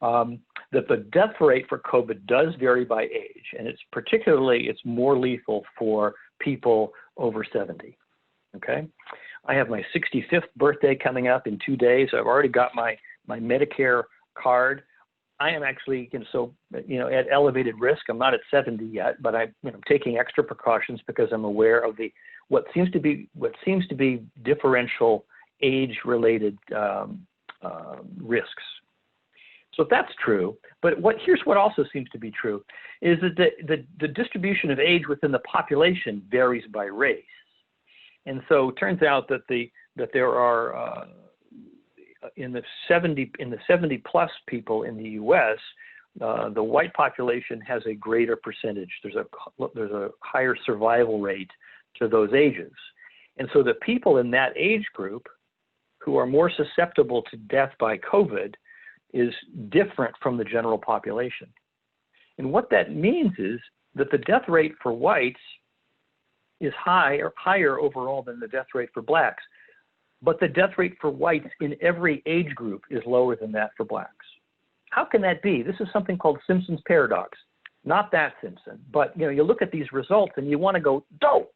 that the death rate for COVID does vary by age, and it's more lethal for people over 70. Okay, I have my 65th birthday coming up in 2 days. I've already got my Medicare card. I am actually, at elevated risk. I'm not at 70 yet, but I'm taking extra precautions because I'm aware of what seems to be differential age-related risks. So that's true, but here's what also seems to be true, is that the distribution of age within the population varies by race. And so it turns out that there are in the 70 plus people in the US, the white population has a greater percentage. There's a higher survival rate to those ages. And so the people in that age group who are more susceptible to death by COVID is different from the general population. And what that means is that the death rate for whites is higher overall than the death rate for blacks. But the death rate for whites in every age group is lower than that for blacks. How can that be? This is something called Simpson's paradox. Not that Simpson, but you look at these results and you want to go, no,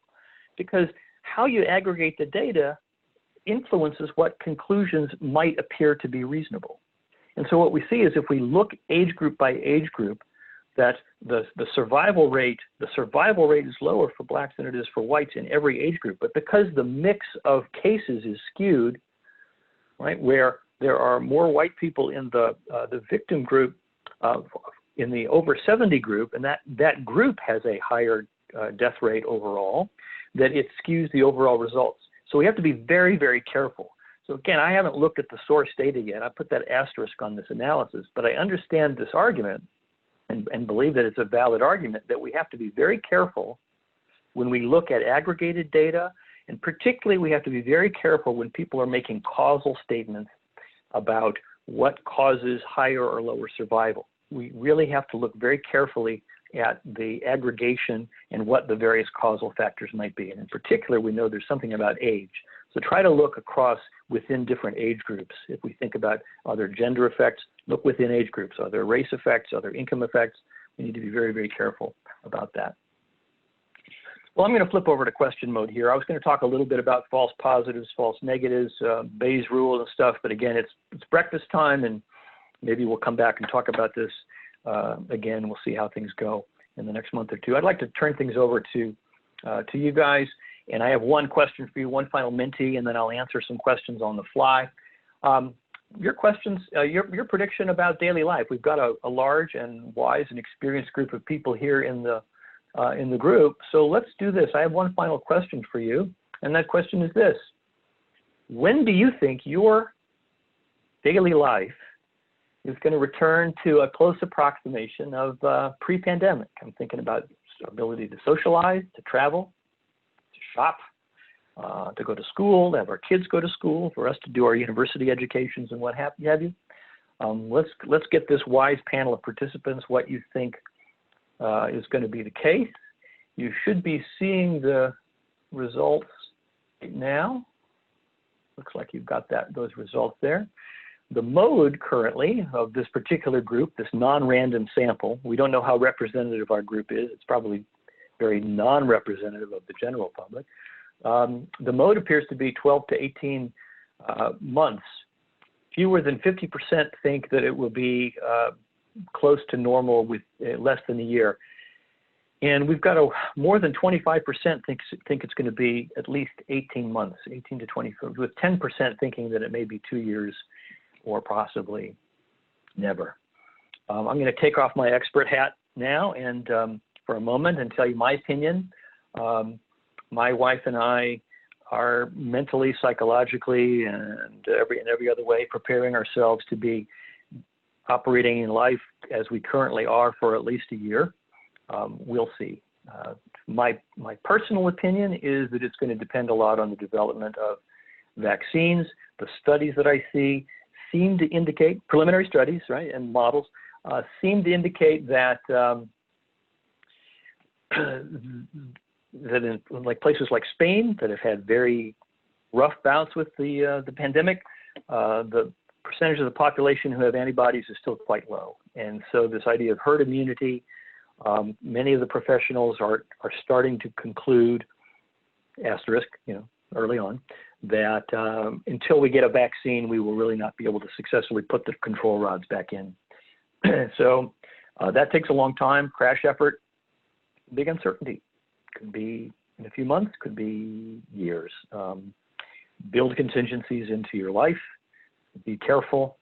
because how you aggregate the data influences what conclusions might appear to be reasonable. And so what we see is if we look age group by age group, that the survival rate is lower for blacks than it is for whites in every age group. But because the mix of cases is skewed, right, where there are more white people in the victim group, in the over 70 group, and that group has a higher death rate overall, that it skews the overall results. So we have to be very, very careful. So again, I haven't looked at the source data yet. I put that asterisk on this analysis, but I understand this argument and believe that it's a valid argument that we have to be very careful when we look at aggregated data, and particularly we have to be very careful when people are making causal statements about what causes higher or lower survival. We really have to look very carefully at the aggregation and what the various causal factors might be. And in particular, we know there's something about age. So try to look across within different age groups. If we think about other gender effects, look within age groups. Are there race effects? Are there income effects? We need to be very, very careful about that. Well, I'm going to flip over to question mode here. I was going to talk a little bit about false positives, false negatives, Bayes' rule and stuff, but again, it's breakfast time, and maybe we'll come back and talk about this again. We'll see how things go in the next month or two. I'd like to turn things over to you guys, and I have one question for you, one final Menti, and then I'll answer some questions on the fly. Your questions, your prediction about daily life. We've got a large and wise and experienced group of people here in the group. So let's do this. I have one final question for you, and that question is this: when do you think your daily life is going to return to a close approximation of pre-pandemic? I'm thinking about ability to socialize, to travel, to shop, to go to school, to have our kids go to school, for us to do our university educations and what have you. Let's get this wise panel of participants what you think is going to be the case. You should be seeing the results right now. Looks like you've got those results there. The mode currently of this particular group, this non-random sample, we don't know how representative our group is. It's probably very non-representative of the general public. The mode appears to be 12 to 18 months. Fewer than 50% think that it will be close to normal with less than a year. And we've got more than 25% think it's going to be at least 18 months, 18 to 24, with 10% thinking that it may be 2 years or possibly never. I'm going to take off my expert hat now and for a moment and tell you my opinion. My wife and I are mentally, psychologically, and every other way preparing ourselves to be operating in life as we currently are for at least a year. We'll see. My personal opinion is that it's going to depend a lot on the development of vaccines. The studies that I see seem to indicate, preliminary studies, right, and models, seem to indicate that that in like places like Spain that have had very rough bouts with the pandemic, the percentage of the population who have antibodies is still quite low. And so this idea of herd immunity, many of the professionals are starting to conclude, asterisk, early on, that until we get a vaccine, we will really not be able to successfully put the control rods back in. So that takes a long time, crash effort, big uncertainty. Could be in a few months, could be years. Build contingencies into your life, be careful,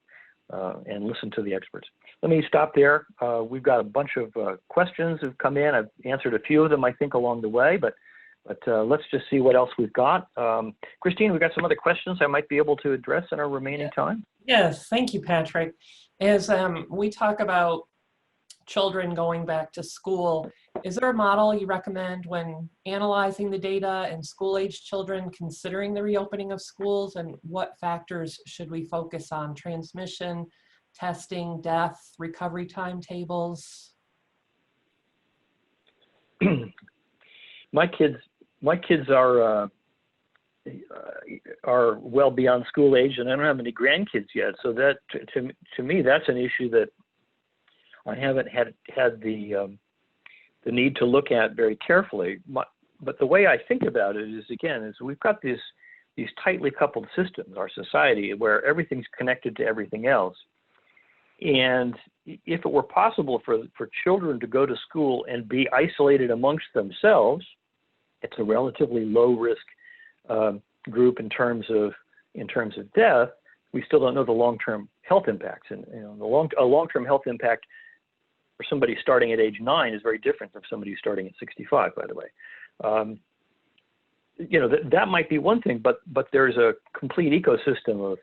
and listen to the experts. Let me stop there. We've got a bunch of questions that have come in. I've answered a few of them, I think, along the way, but let's just see what else we've got. Christine, we've got some other questions I might be able to address in our remaining time. Yes, thank you, Patrick. As we talk about children going back to school, is there a model you recommend when analyzing the data and school-age children considering the reopening of schools, and what factors should we focus on? Transmission, testing, death, recovery timetables? My kids are well beyond school age, and I don't have any grandkids yet. So that to me, that's an issue that I haven't had the need to look at very carefully. But the way I think about it is, again, is we've got these tightly coupled systems, our society, where everything's connected to everything else. And if it were possible for children to go to school and be isolated amongst themselves, it's a relatively low risk group in terms of death. We still don't know the long-term health impacts, and a long-term health impact for somebody starting at age 9 is very different from somebody starting at 65, by the way. That might be one thing, but there's a complete ecosystem of,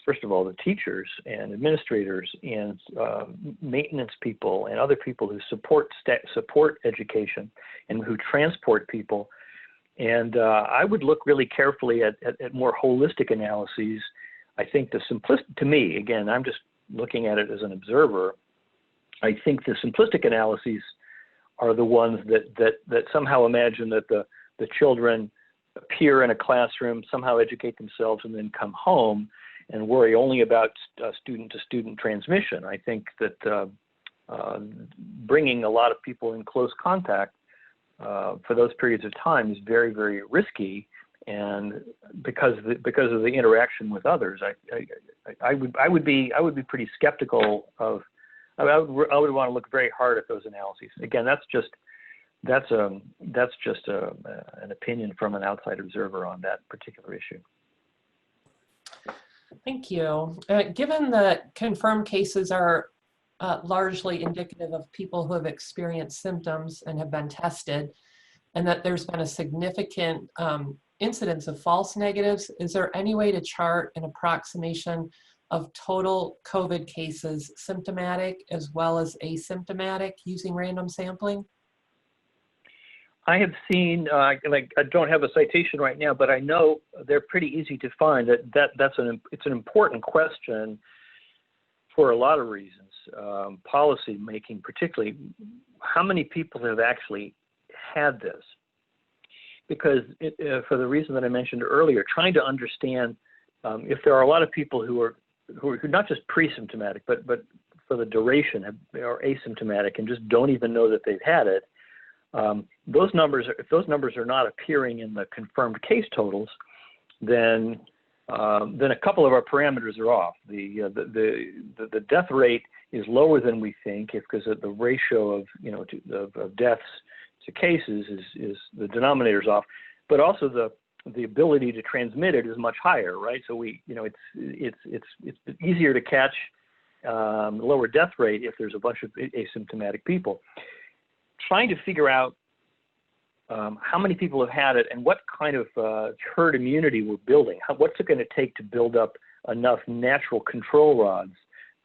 first of all, the teachers and administrators and maintenance people and other people who support education and who transport people. And I would look really carefully at more holistic analyses. I think to me, again, I'm just looking at it as an observer, I think the simplistic analyses are the ones that somehow imagine that the children appear in a classroom, somehow educate themselves, and then come home and worry only about student-to-student transmission. I think that bringing a lot of people in close contact for those periods of time is very, very risky, and because of the interaction with others, I would be pretty skeptical of. I would want to look very hard at those analyses. Again, that's just an opinion from an outside observer on that particular issue. Thank you. Given that confirmed cases are largely indicative of people who have experienced symptoms and have been tested, and that there's been a significant incidence of false negatives, is there any way to chart an approximation of total COVID cases, symptomatic as well as asymptomatic, using random sampling? I have seen, like I don't have a citation right now, but I know they're pretty easy to find. It's an important question for a lot of reasons. Policy making, particularly, how many people have actually had this? Because for the reason that I mentioned earlier, trying to understand if there are a lot of people who are not just pre-symptomatic, but for the duration are asymptomatic and just don't even know that they've had it. If those numbers are not appearing in the confirmed case totals, then a couple of our parameters are off. The death rate is lower than we think, because the ratio of of deaths to cases is the denominator's off, but also the ability to transmit it is much higher, right? So it's easier to catch lower death rate if there's a bunch of asymptomatic people. Trying to figure out how many people have had it and what kind of herd immunity we're building. What's it going to take to build up enough natural control rods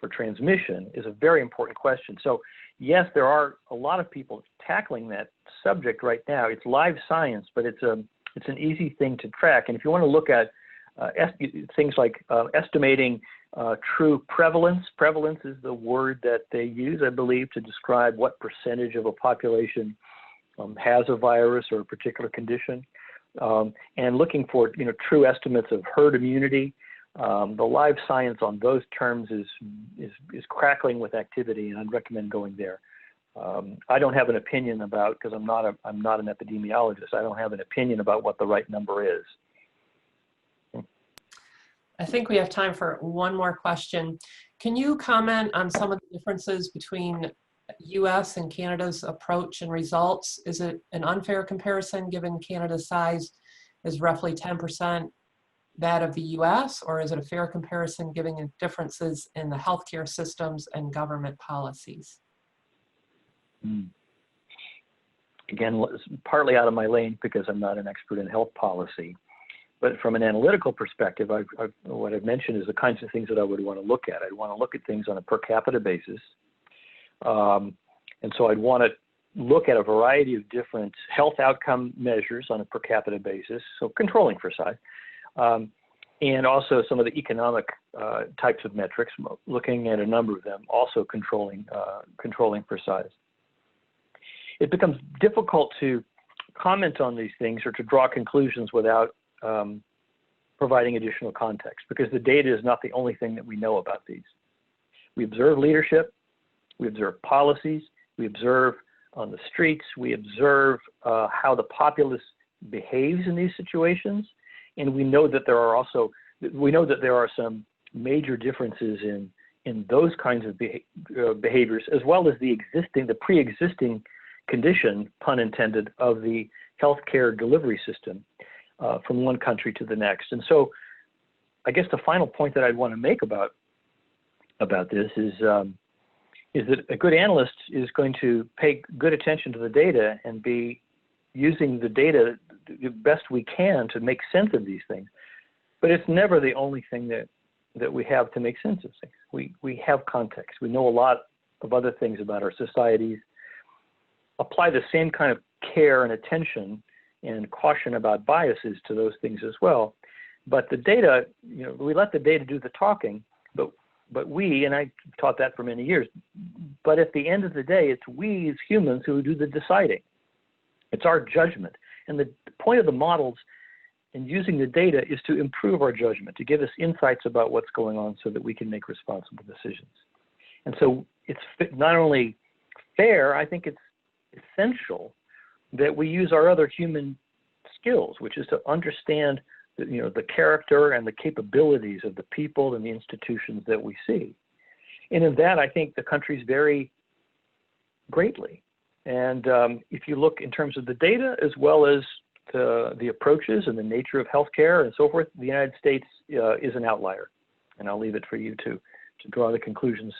for transmission is a very important question. So yes, there are a lot of people tackling that subject right now. It's live science, but it's an easy thing to track. And if you want to look at things like estimating true prevalence is the word that they use, I believe, to describe what percentage of a population has a virus or a particular condition, and looking for true estimates of herd immunity. The live science on those terms is crackling with activity, and I'd recommend going there. I don't have an opinion about, because I'm not an epidemiologist. I don't have an opinion about what the right number is. I think we have time for one more question. Can you comment on some of the differences between US and Canada's approach and results? Is it an unfair comparison given Canada's size is roughly 10% that of the US, or is it a fair comparison given the differences in the healthcare systems and government policies? Again, partly out of my lane because I'm not an expert in health policy. But from an analytical perspective, what I've mentioned is the kinds of things that I would want to look at. I'd want to look at things on a per capita basis. And so I'd want to look at a variety of different health outcome measures on a per capita basis, so controlling for size, and also some of the economic types of metrics, looking at a number of them, also controlling for size. It becomes difficult to comment on these things or to draw conclusions without providing additional context, because the data is not the only thing that we know about these. We observe leadership, we observe policies, we observe on the streets, we observe how the populace behaves in these situations, and we know that there are some major differences in those kinds of behaviors, as well as the pre-existing condition, pun intended, of the healthcare delivery system from one country to the next. And so I guess the final point that I'd want to make about this is that a good analyst is going to pay good attention to the data and be using the data the best we can to make sense of these things. But it's never the only thing that we have to make sense of things. We have context. We know a lot of other things about our societies. Apply the same kind of care and attention and caution about biases to those things as well. But the data, we let the data do the talking, but we, and I taught that for many years, but at the end of the day, it's we as humans who do the deciding. It's our judgment. And the point of the models and using the data is to improve our judgment, to give us insights about what's going on so that we can make responsible decisions. And so it's not only fair, I think it's essential that we use our other human skills, which is to understand the character and the capabilities of the people and the institutions that we see. And in that, I think the countries vary greatly. And if you look in terms of the data, as well as the approaches and the nature of healthcare and so forth, the United States is an outlier. And I'll leave it for you to draw the conclusions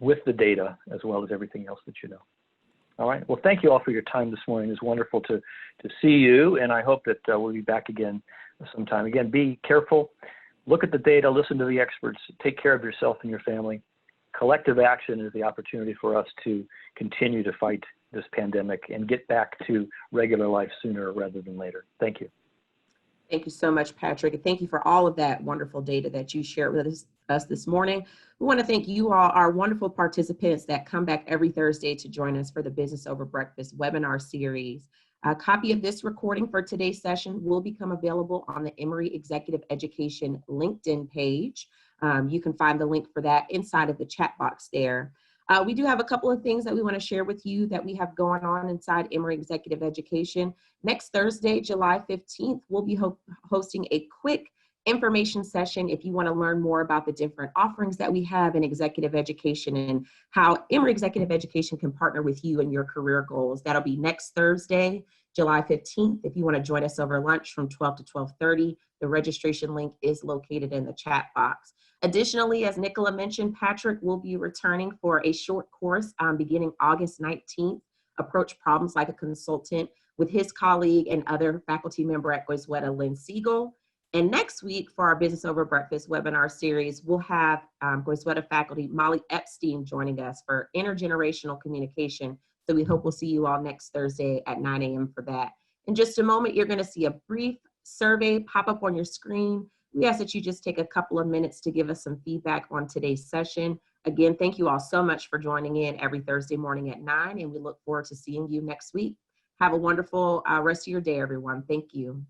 with the data, as well as everything else that you know. All right. Well, thank you all for your time this morning. It's wonderful to see you, and I hope that we'll be back again sometime. Again, be careful. Look at the data. Listen to the experts. Take care of yourself and your family. Collective action is the opportunity for us to continue to fight this pandemic and get back to regular life sooner rather than later. Thank you. Thank you so much, Patrick. And thank you for all of that wonderful data that you shared with us this morning. We want to thank you all, our wonderful participants that come back every Thursday to join us for the Business Over Breakfast webinar series. A copy of this recording for today's session will become available on the Emory Executive Education LinkedIn page. You can find the link for that inside of the chat box there. We do have a couple of things that we want to share with you that we have going on inside Emory Executive Education. Next Thursday, July 15th, we'll be hosting a quick information session if you want to learn more about the different offerings that we have in executive education and how Emory Executive Education can partner with you in your career goals. That'll be next Thursday, July 15th. If you want to join us over lunch from 12 to 12:30, the registration link is located in the chat box. Additionally, as Nicola mentioned, Patrick will be returning for a short course beginning August 19th, Approach Problems Like a Consultant, with his colleague and other faculty member at Goizueta, Lynn Siegel. And next week for our Business Over Breakfast webinar series, we'll have Goizueta faculty Molly Epstein joining us for intergenerational communication. So we hope we'll see you all next Thursday at 9 a.m. for that. In just a moment, you're going to see a brief survey pop up on your screen. We ask that you just take a couple of minutes to give us some feedback on today's session. Again, thank you all so much for joining in every Thursday morning at 9, and we look forward to seeing you next week. Have a wonderful rest of your day, everyone. Thank you.